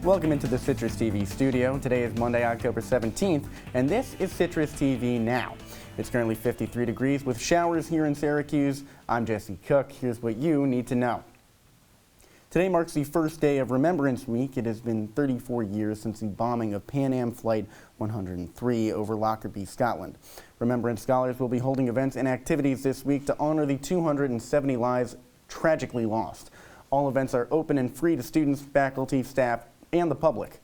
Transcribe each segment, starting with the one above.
Welcome into the CitrusTV studio. Today is Monday, October 17th, and this is CitrusTV Now. It's currently 53 degrees with showers here in Syracuse. I'm Jesse Cook. Here's what you need to know. Today marks the first day of Remembrance Week. It has been 34 years since the bombing of Pan Am Flight 103 over Lockerbie, Scotland. Remembrance scholars will be holding events and activities this week to honor the 270 lives tragically lost. All events are open and free to students, faculty, staff, and the public.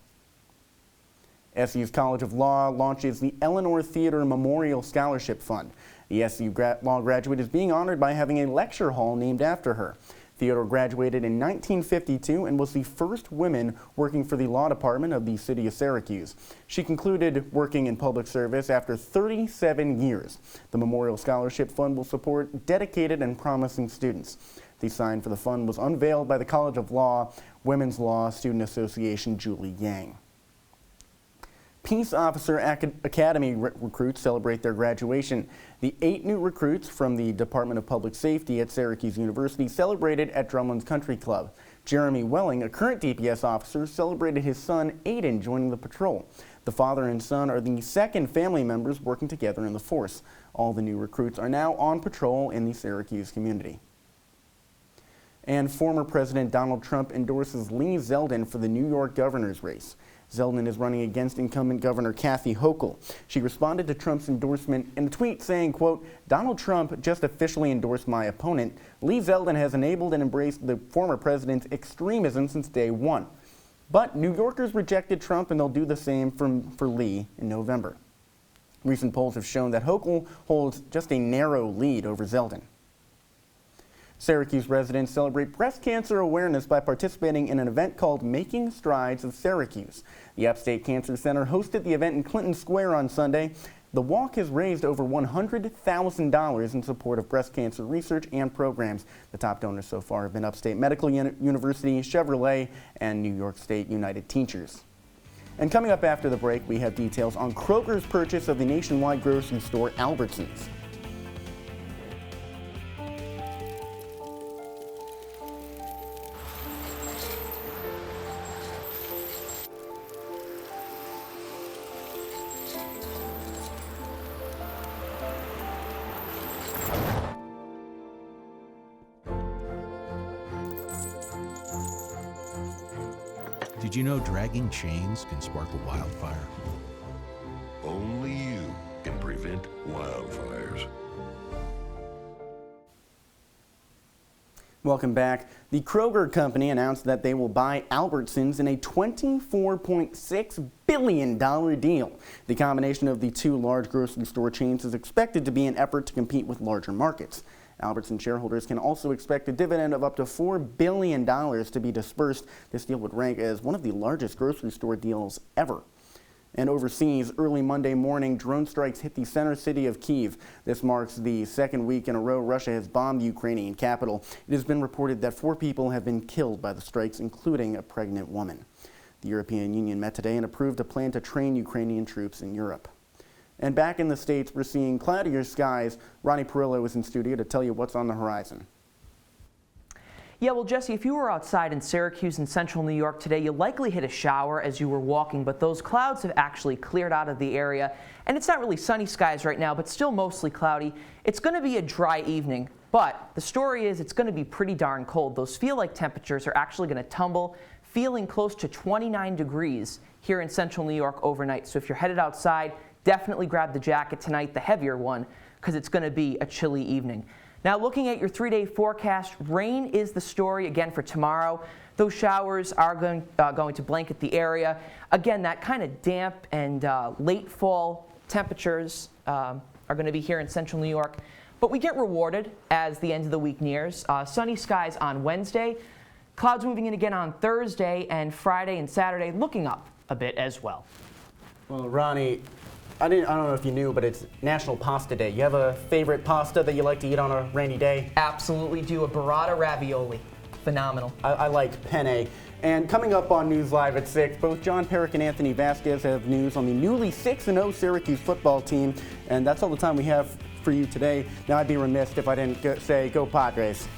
SU's College of Law launches the Eleanor Theater Memorial Scholarship Fund. The SU law graduate is being honored by having a lecture hall named after her. Theodore graduated in 1952 and was the first woman working for the law department of the city of Syracuse. She concluded working in public service after 37 years. The Memorial Scholarship Fund will support dedicated and promising students. The sign for the fund was unveiled by the College of Law Women's Law Student Association Julie Yang. Peace Officer Academy recruits celebrate their graduation. The 8 new recruits from the Department of Public Safety at Syracuse University celebrated at Drumlin's Country Club. Jeremy Welling, a current DPS officer, celebrated his son Aiden joining the patrol. The father and son are the second family members working together in the force. All the new recruits are now on patrol in the Syracuse community. And former President Donald Trump endorses Lee Zeldin for the New York governor's race. Zeldin is running against incumbent Governor Kathy Hochul. She responded to Trump's endorsement in a tweet saying, quote, "Donald Trump just officially endorsed my opponent. Lee Zeldin has enabled and embraced the former president's extremism since day one." But New Yorkers rejected Trump, and they'll do the same for Lee in November. Recent polls have shown that Hochul holds just a narrow lead over Zeldin. Syracuse residents celebrate breast cancer awareness by participating in an event called Making Strides of Syracuse. The Upstate Cancer Center hosted the event in Clinton Square on Sunday. The walk has raised over $100,000 in support of breast cancer research and programs. The top donors so far have been Upstate Medical University, Chevrolet, and New York State United Teachers. And coming up after the break, we have details on Kroger's purchase of the nationwide grocery store Albertsons. Did you know dragging chains can spark a wildfire? Only you can prevent wildfires. Welcome back. The Kroger company announced that they will buy Albertsons in a $24.6 billion deal. The combination of the two large grocery store chains is expected to be an effort to compete with larger markets. Albertsons shareholders can also expect a dividend of up to $4 billion to be dispersed. This deal would rank as one of the largest grocery store deals ever. And overseas, early Monday morning, drone strikes hit the center city of Kyiv. This marks the second week in a row Russia has bombed the Ukrainian capital. It has been reported that 4 people have been killed by the strikes, including a pregnant woman. The European Union met today and approved a plan to train Ukrainian troops in Europe. And back in the States, we're seeing cloudier skies. Ronnie Perillo is in studio to tell you what's on the horizon. Yeah, well, Jesse, if you were outside in Syracuse and central New York today, you likely hit a shower as you were walking, but those clouds have actually cleared out of the area. And it's not really sunny skies right now, but still mostly cloudy. It's going to be a dry evening, but the story is it's going to be pretty darn cold. Those feel-like temperatures are actually going to tumble, feeling close to 29 degrees here in central New York overnight. So if you're headed outside, definitely grab the jacket tonight, the heavier one, because it's going to be a chilly evening. Now, looking at your 3-day forecast, rain is the story again for tomorrow. Those showers are going to blanket the area. Again, that kind of damp and late fall temperatures are going to be here in central New York. But we get rewarded as the end of the week nears. Sunny skies on Wednesday, clouds moving in again on Thursday, and Friday and Saturday looking up a bit as well. Well, Ronnie, I don't know if you knew, but it's National Pasta Day. You have a favorite pasta that you like to eat on a rainy day? Absolutely do. A burrata ravioli. Phenomenal. I like penne. And coming up on News Live at 6, both John Perrick and Anthony Vasquez have news on the newly 6-0 Syracuse football team. And that's all the time we have for you today. Now, I'd be remiss if I didn't say go Padres.